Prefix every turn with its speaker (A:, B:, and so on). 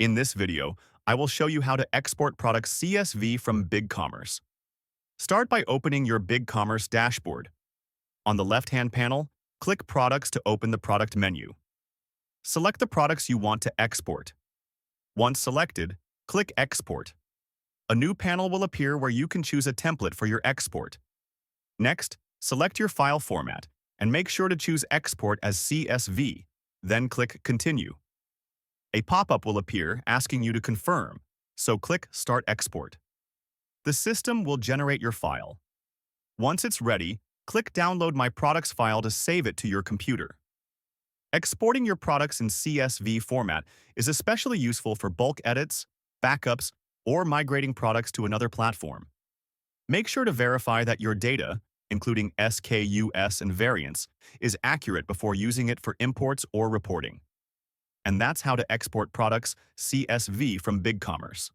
A: In this video, I will show you how to export products CSV from BigCommerce. Start by opening your BigCommerce dashboard. On the left-hand panel, click Products to open the product menu. Select the products you want to export. Once selected, click Export. A new panel will appear where you can choose a template for your export. Next, select your file format and make sure to choose Export as CSV, then click Continue. A pop-up will appear asking you to confirm, so click Start Export. The system will generate your file. Once it's ready, click Download My Products file to save it to your computer. Exporting your products in CSV format is especially useful for bulk edits, backups, or migrating products to another platform. Make sure to verify that your data, including SKUs and variants, is accurate before using it for imports or reporting. And that's how to export products CSV from BigCommerce.